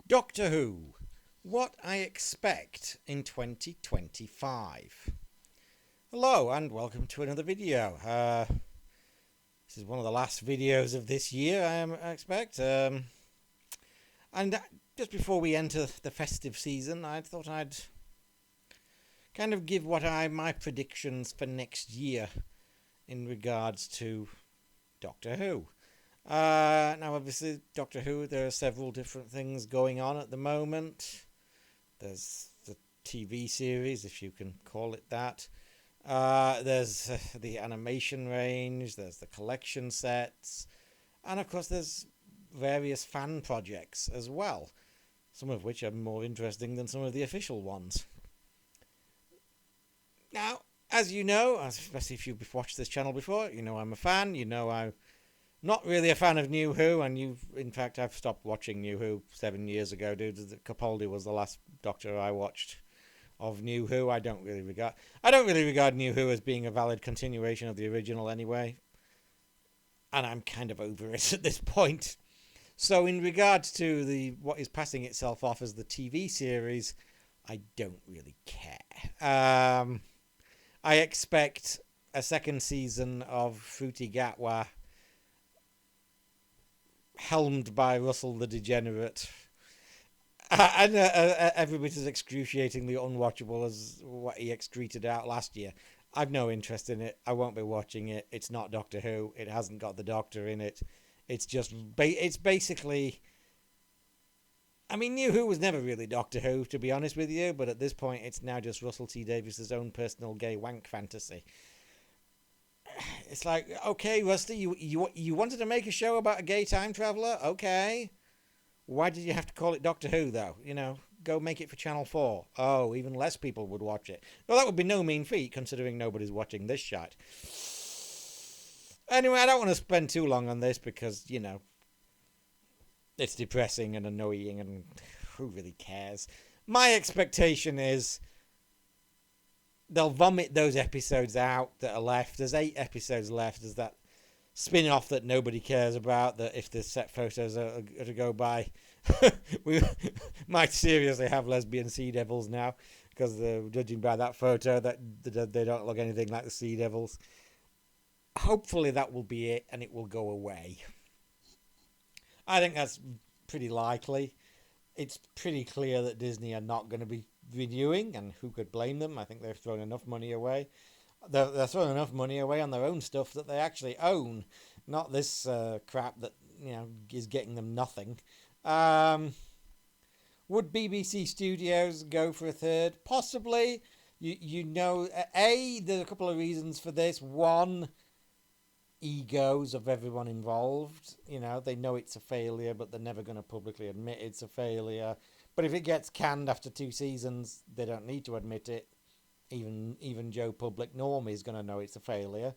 Doctor Who. What I expect in 2025. Hello and welcome to another video. This is one of the last videos of this year, I expect. And just before we enter the festive season, I thought I'd kind of give my predictions for next year in regards to Doctor Who. Now, obviously, Doctor Who, there are several different things going on at the moment. There's the TV series, if you can call it that. There's the animation range, there's the collection sets, and of course, there's various fan projects as well, some of which are more interesting than some of the official ones. Now, as you know, especially if you've watched this channel before, you know I'm a fan, you know I'm not really a fan of New Who, and in fact, I've stopped watching New Who 7 years ago, dude. Capaldi was the last Doctor I watched of New Who. I don't really regard New Who as being a valid continuation of the original anyway, and I'm kind of over it at this point. So, in regards to what is passing itself off as the TV series, I don't really care. I expect a second season of Fruity Gatwa, helmed by Russell the Degenerate, and every bit as excruciatingly unwatchable as what he excreted out last year. I've no interest in it. I won't be watching it. It's not Doctor Who. It hasn't got the Doctor in it. It's just it's basically. I mean, New Who was never really Doctor Who, to be honest with you, but at this point, it's now just Russell T Davies's own personal gay wank fantasy. It's like, okay, Rusty, you wanted to make a show about a gay time traveler? Okay. Why did you have to call it Doctor Who, though? You know, go make it for Channel 4. Oh, even less people would watch it. Well, that would be no mean feat, considering nobody's watching this shite. Anyway, I don't want to spend too long on this because, you know, it's depressing and annoying and who really cares? My expectation is they'll vomit those episodes out that are left. There's 8 episodes left. There's that spin-off that nobody cares about, that if the set photos are to go by, we might seriously have lesbian sea devils now, because judging by that photo that they don't look anything like the sea devils. Hopefully that will be it and it will go away. I think that's pretty likely. It's pretty clear that Disney are not going to be renewing, and who could blame them? I think they've thrown enough money away. They're throwing enough money away on their own stuff that they actually own, not this crap that is getting them nothing. Would BBC Studios go for a third? Possibly. There's a couple of reasons for this. One, egos of everyone involved. They know it's a failure, but they're never going to publicly admit it's a failure. But if it gets canned after 2 seasons, they don't need to admit it. Even Joe Public Normie is going to know it's a failure.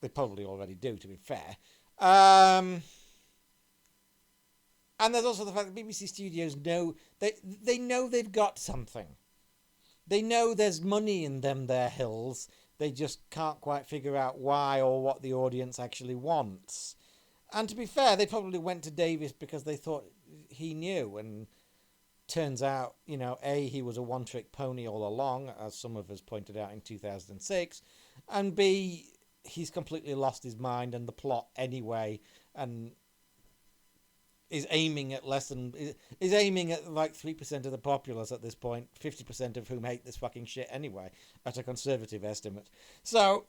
They probably already do, to be fair. And there's also the fact that BBC Studios know they know they've got something. They know there's money in their hills. They just can't quite figure out why or what the audience actually wants. And to be fair, they probably went to Davies because they thought he knew, and turns out, he was a one-trick pony all along, as some of us pointed out in 2006, and B, he's completely lost his mind and the plot anyway, and is aiming at like 3% of the populace at this point, 50% of whom hate this fucking shit anyway, at a conservative estimate. So,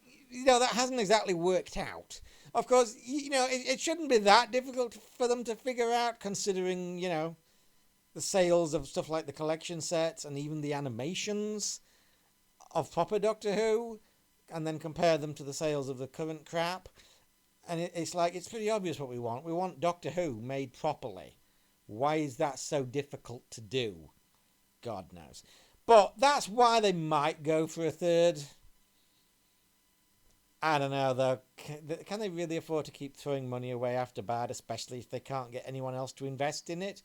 that hasn't exactly worked out. Of course, it shouldn't be that difficult for them to figure out, considering, the sales of stuff like the collection sets and even the animations of proper Doctor Who, and then compare them to the sales of the current crap. And it's pretty obvious what we want. We want Doctor Who made properly. Why is that so difficult to do? God knows. But that's why they might go for a third. I don't know, though. Can they really afford to keep throwing money away after Bad, especially if they can't get anyone else to invest in it?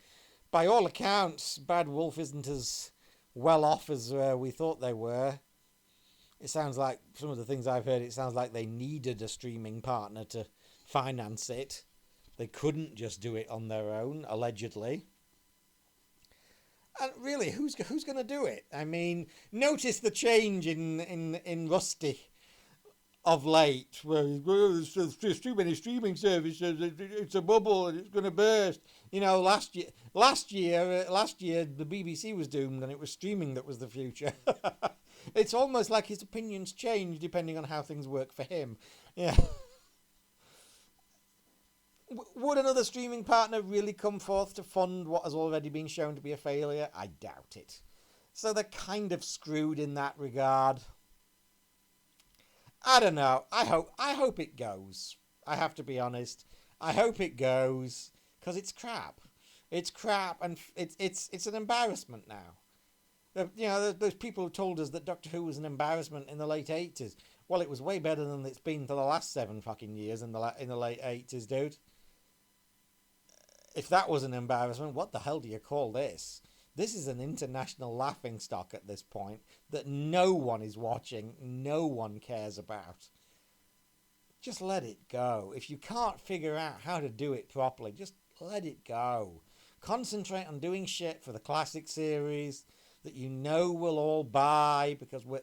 By all accounts, Bad Wolf isn't as well off as we thought they were. It sounds like, some of the things I've heard, it sounds like they needed a streaming partner to finance it. They couldn't just do it on their own, allegedly. And really, who's going to do it? I mean, notice the change in Rusty of late, where there's too many streaming services. It's a bubble and it's going to burst. You know, last year, the BBC was doomed, and it was streaming that was the future. It's almost like his opinions change depending on how things work for him. Yeah. Would another streaming partner really come forth to fund what has already been shown to be a failure? I doubt it. So they're kind of screwed in that regard. I don't know. I hope it goes. I have to be honest. I hope it goes because it's crap. It's crap, and it's an embarrassment now. You know, those people who told us that Doctor Who was an embarrassment in the late 80s. Well, it was way better than it's been for the last 7 fucking years in the late 80s, dude. If that was an embarrassment, what the hell do you call this? This is an international laughing stock at this point that no one is watching, no one cares about. Just let it go. If you can't figure out how to do it properly, just let it go. Concentrate on doing shit for the classic series that you know we'll all buy because we're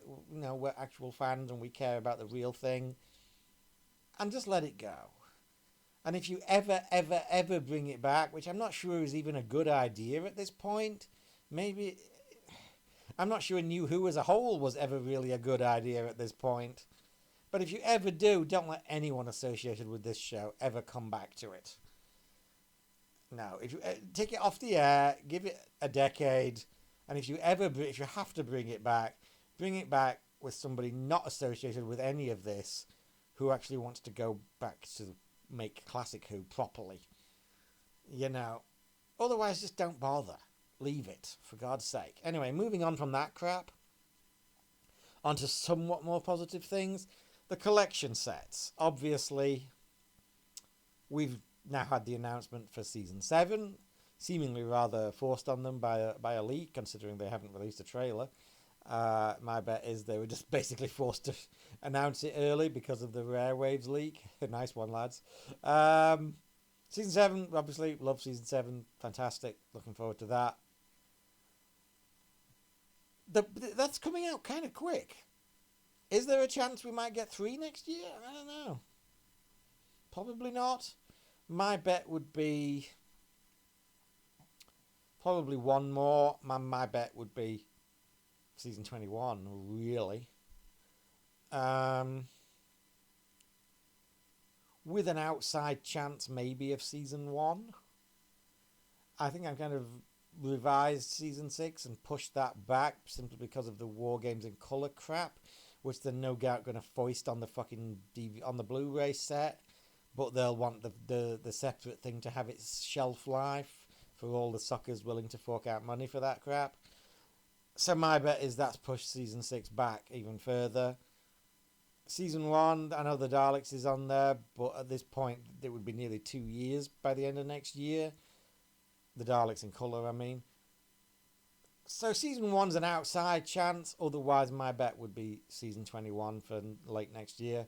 actual fans and we care about the real thing. And just let it go. And if you ever bring it back, which I'm not sure is even a good idea at this point, maybe... I'm not sure New Who as a whole was ever really a good idea at this point. But if you ever do, don't let anyone associated with this show ever come back to it. No, if you take it off the air, give it a decade, and if you have to bring it back with somebody not associated with any of this, who actually wants to go back to make classic Who properly. You know, otherwise just don't bother. Leave it, for God's sake. Anyway, moving on from that crap, onto somewhat more positive things. The collection sets. Obviously, we've now had the announcement for Season 7, seemingly rather forced on them by a leak, considering they haven't released a trailer. My bet is they were just basically forced to announce it early because of the Rare Waves leak. Nice one, lads. Season 7, obviously, love Season 7. Fantastic. Looking forward to that. That's coming out kind of quick. Is there a chance we might get 3 next year? I don't know. Probably not. My bet would be probably one more. My bet would be Season 21, really. With an outside chance maybe of Season 1. I think I'm kind of revised Season 6 and pushed that back simply because of the War Games in Colour crap, which they're no doubt going to foist on the fucking on the Blu-ray set, but they'll want the separate thing to have its shelf life for all the suckers willing to fork out money for that crap. So my bet is that's pushed Season 6 back even further. Season 1, I know the Daleks is on there, but at this point it would be nearly 2 years by the end of next year. The Daleks in colour, I mean. So Season 1's an outside chance. Otherwise, my bet would be Season 21 for late next year.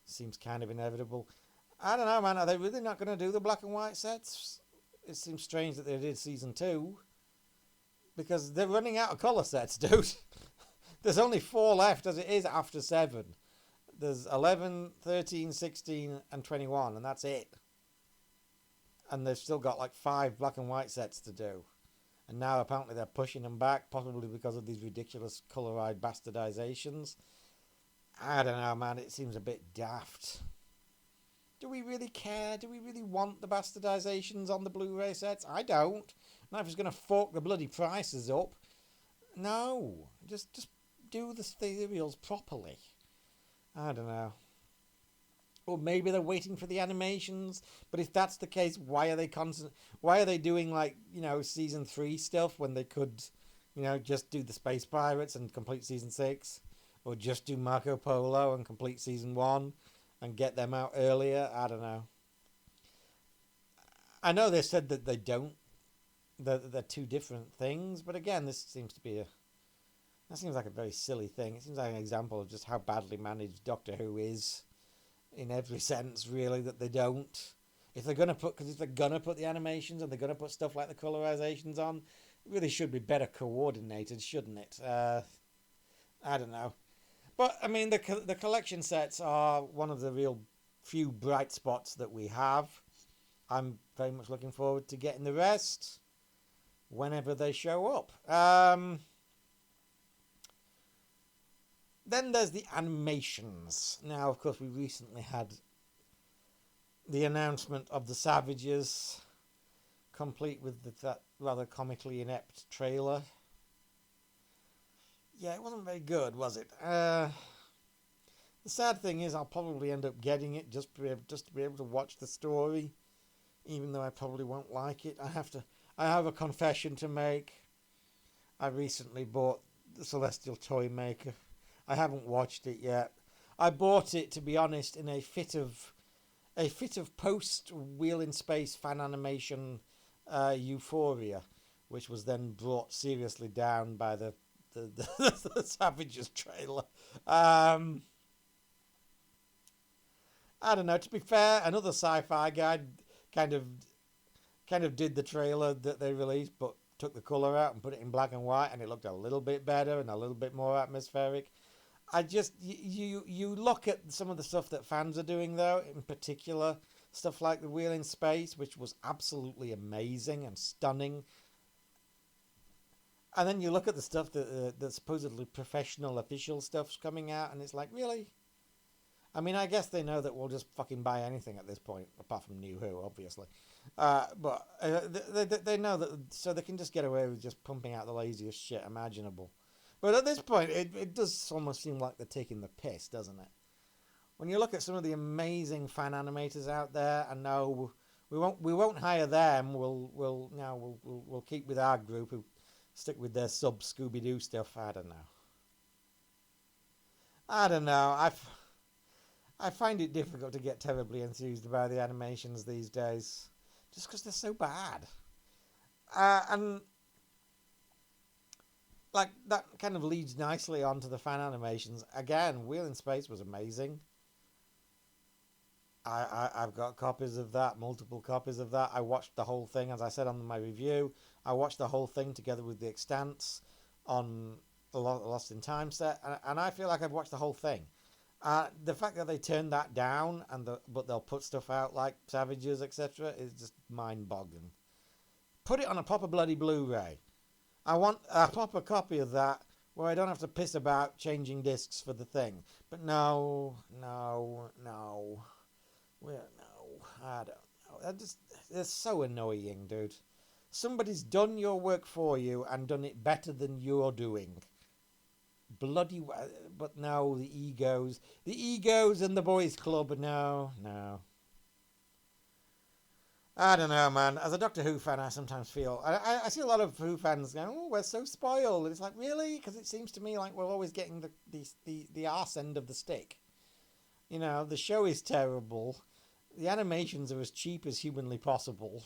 Seems kind of inevitable. I don't know, man. Are they really not going to do the black and white sets? It seems strange that they did Season 2. Because they're running out of colour sets, dude. There's only 4 left as it is after 7. There's 11, 13, 16 and 21, and that's it. And they've still got like 5 black and white sets to do. And now apparently they're pushing them back, possibly because of these ridiculous colorized bastardizations. I don't know, man. It seems a bit daft. Do we really care? Do we really want the bastardizations on the Blu-ray sets? I don't. Not if it's going to fork the bloody prices up. No. Just do the serials properly. I don't know. Or maybe they're waiting for the animations. But if that's the case, why are they doing like, Season 3 stuff when they could, just do the Space Pirates and complete Season 6? Or just do Marco Polo and complete Season 1 and get them out earlier? I don't know. I know they said that they don't. They're 2 different things. But again, that seems like a very silly thing. It seems like an example of just how badly managed Doctor Who is. In every sense, really, that they don't. If they're gonna put, because if they're gonna put the animations and they're gonna put stuff like the colorizations on, it really should be better coordinated, shouldn't it? I don't know, but I mean the collection sets are one of the real few bright spots that we have. I'm very much looking forward to getting the rest whenever they show up. Then there's the animations. Now, of course, we recently had the announcement of the Savages, complete with that rather comically inept trailer. Yeah, it wasn't very good, was it? The sad thing is, I'll probably end up getting it just to be able to watch the story, even though I probably won't like it. I have a confession to make. I recently bought the Celestial Toymaker. I haven't watched it yet. I bought it, to be honest, in a fit of post Wheel in Space fan animation euphoria, which was then brought seriously down by the Savages trailer. I don't know. To be fair, another sci-fi guy kind of did the trailer that they released, but took the color out and put it in black and white, and it looked a little bit better and a little bit more atmospheric. I just you look at some of the stuff that fans are doing though, in particular stuff like the Wheel in Space, which was absolutely amazing and stunning. And then you look at the stuff that the supposedly professional official stuff's coming out, and it's like, really? I mean, I guess they know that we'll just fucking buy anything at this point, apart from New Who, obviously. But they know that, so they can just get away with just pumping out the laziest shit imaginable. But at this point, it does almost seem like they're taking the piss, doesn't it? When you look at some of the amazing fan animators out there, and no, we won't hire them. We'll keep with our group who stick with their sub Scooby Doo stuff. I don't know. I find it difficult to get terribly enthused about the animations these days, just because they're so bad. And like that kind of leads nicely onto the fan animations. Again, Wheel in Space was amazing. I've got copies of that, multiple copies of that. I watched the whole thing, as I said on my review. I watched the whole thing together with the extants on the Lost in Time set, and I feel like I've watched the whole thing. The fact that they turned that down, but they'll put stuff out like Savages, etc., is just mind-boggling. Put it on a proper bloody Blu-ray. I want a proper copy of that where I don't have to piss about changing discs for the thing. But no. Well, no, I don't know. They're so annoying, dude. Somebody's done your work for you and done it better than you're doing. Bloody, but no, the egos and the boys club. No. I don't know, man. As a Doctor Who fan, I sometimes feel I see a lot of Who fans going, "Oh, we're so spoiled." And it's like, really? Because it seems to me like we're always getting the arse end of the stick. You know, the show is terrible. The animations are as cheap as humanly possible.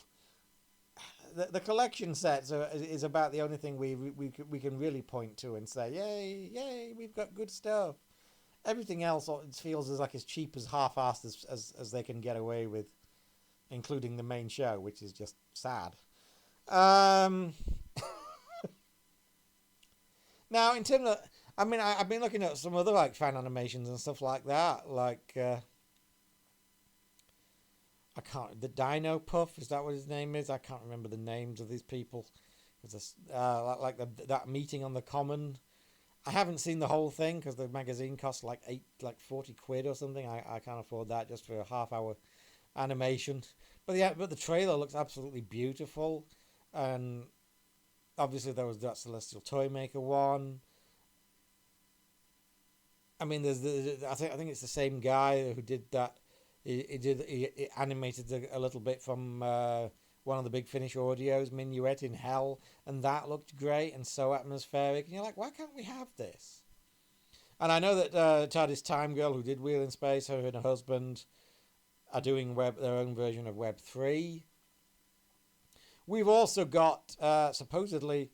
The collection sets is about the only thing we can really point to and say, yay, we've got good stuff. Everything else feels as cheap as half-assed as they can get away with, including the main show, which is just sad. Now, in terms of, I mean, I've been looking at some other like fan animations and stuff like that, like the Dino Puff, is that what his name is? I can't remember the names of these people. That meeting on the Common. I haven't seen the whole thing because the magazine costs like 40 quid or something. I can't afford that just for a half-hour animation. But the trailer looks absolutely beautiful, and obviously there was that Celestial Toymaker one. I mean, I think it's the same guy who did that. He animated a little bit from one of the Big Finish audios, Minuet in Hell, and that looked great and so atmospheric. And you're like, why can't we have this? And I know that TARDIS Time Girl, who did Wheel in Space, her and her husband are doing their own version of Web 3. We've also got supposedly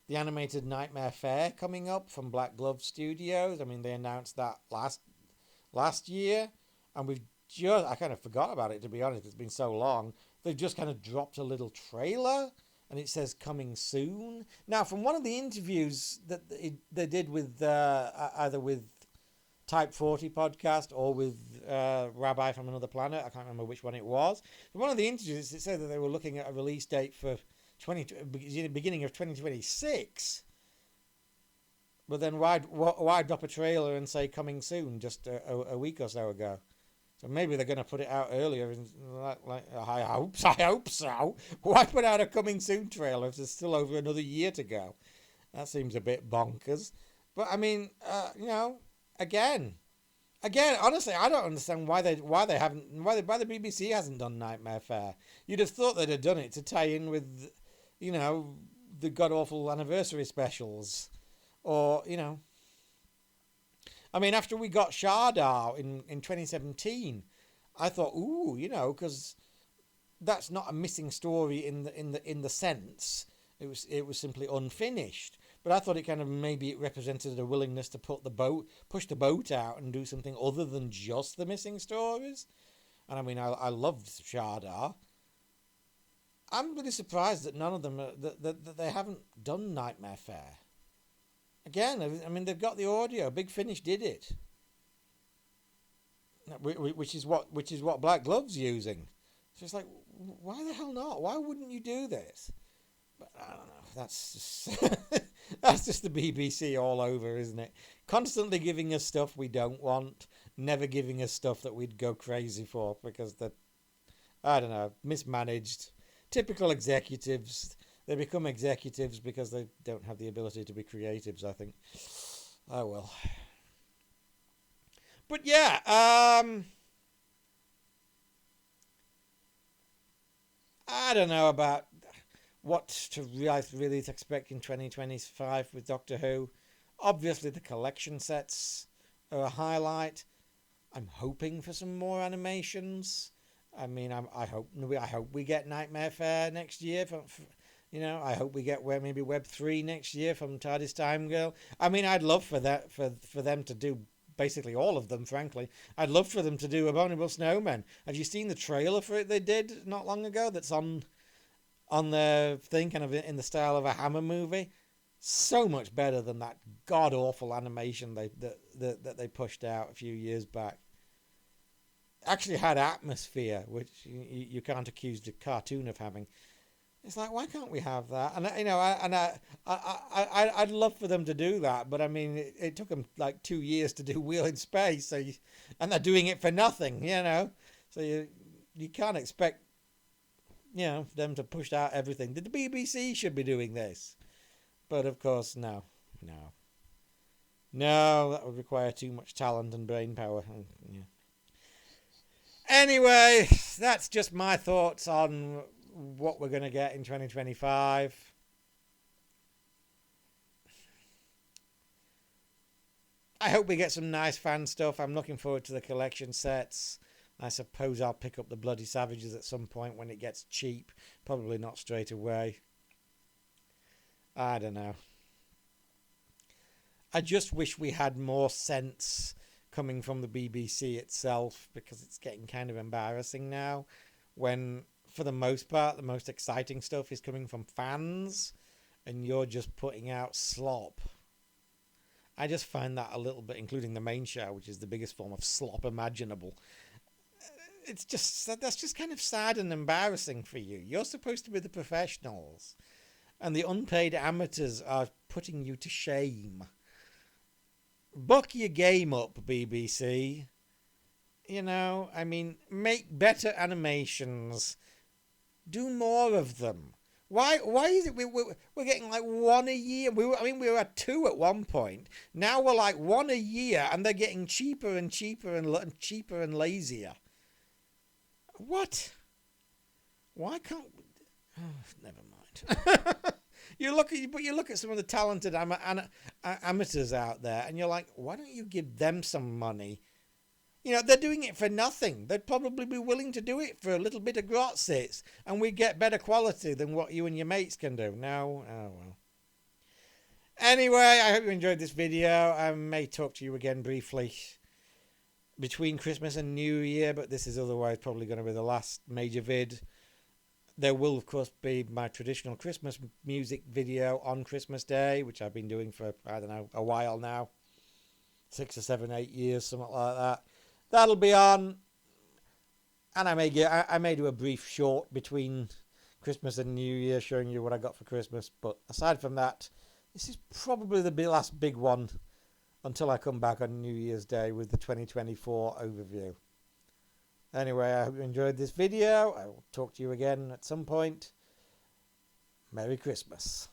the animated Nightmare Fair coming up from Black Glove Studios. I mean, they announced that last year, and we've just, I kind of forgot about it, to be honest. It's been so long. They've just kind of dropped a little trailer, and it says coming soon. Now, from one of the interviews that they did with either with Type 40 podcast or with Rabbi from Another Planet, I can't remember which one it was. But one of the interviews, it said that they were looking at a release date for beginning of 2026. But then why drop a trailer and say coming soon just a week or so ago? So maybe they're going to put it out earlier. I hope so. Why put out a coming soon trailer if there's still over another year to go? That seems a bit bonkers. But I mean, again, honestly, I don't understand why the BBC hasn't done Nightmare Fair. You'd have thought they'd have done it to tie in with, the god awful anniversary specials. Or, I mean, after we got Shardar in 2017, I thought, because that's not a missing story in the sense. It was simply unfinished. But I thought it kind of maybe it represented a willingness to push the boat out and do something other than just the missing stories. And I mean, I loved Shardar. I'm really surprised that none of them that they haven't done Nightmare Fair. Again, I mean, they've got the audio. Big Finish did it, which is what Black Glove's using. So it's like, why the hell not? Why wouldn't you do this? But I don't know. That's just that's just the BBC all over, isn't it? Constantly giving us stuff we don't want, never giving us stuff that we'd go crazy for because they're, I don't know, mismanaged. Typical executives. They become executives because they don't have the ability to be creatives, I think. Oh, well. But yeah, I don't know about what to really expect in 2025 with Doctor Who. Obviously, the collection sets are a highlight. I'm hoping for some more animations. I mean, I hope we get Nightmare Fair next year. I hope we get maybe Web 3 next year from TARDIS Time Girl. I mean, I'd love for them to do basically all of them, frankly. I'd love for them to do Abominable Snowmen. Have you seen the trailer for it they did not long ago that's on the thing, kind of in the style of a Hammer movie? So much better than that god-awful animation that they pushed out a few years back. Actually had atmosphere, which you can't accuse the cartoon of having. It's like, why can't we have that? And I'd love for them to do that, but I mean, it took them like 2 years to do Wheel in Space, and they're doing it for nothing, So you can't expect, them to push out everything. The BBC should be doing this, but of course, no, that would require too much talent and brain power. Yeah. Anyway, that's just my thoughts on what we're going to get in 2025. I hope we get some nice fan stuff. I'm looking forward to the collection sets. I suppose I'll pick up the Bloody Savages at some point when it gets cheap. Probably not straight away. I don't know. I just wish we had more sense coming from the BBC itself, because it's getting kind of embarrassing now when, for the most part, the most exciting stuff is coming from fans and you're just putting out slop. I just find that a little bit, including the main show, which is the biggest form of slop imaginable. That's just kind of sad and embarrassing for you. You're supposed to be the professionals, and the unpaid amateurs are putting you to shame. Buck your game up, BBC. I mean, make better animations. Do more of them. Why is it we're getting like one a year? We were at 2 at one point. Now we're like 1 a year, and they're getting cheaper and cheaper and cheaper and lazier. What? Why can't? Oh, never mind. You look at some of the talented amateurs out there, and you're like, why don't you give them some money? They're doing it for nothing. They'd probably be willing to do it for a little bit of gratis, and we get better quality than what you and your mates can do. No, oh well. Anyway, I hope you enjoyed this video. I may talk to you again briefly between Christmas and New Year, but this is otherwise probably going to be the last major vid. There will, of course, be my traditional Christmas music video on Christmas Day, which I've been doing for, I don't know, a while now. 6 or 7, 8 years, something like that. That'll be on. And I may do a brief short between Christmas and New Year showing you what I got for Christmas. But aside from that, this is probably the last big one until I come back on New Year's Day with the 2024 overview. Anyway, I hope you enjoyed this video. I will talk to you again at some point. Merry Christmas.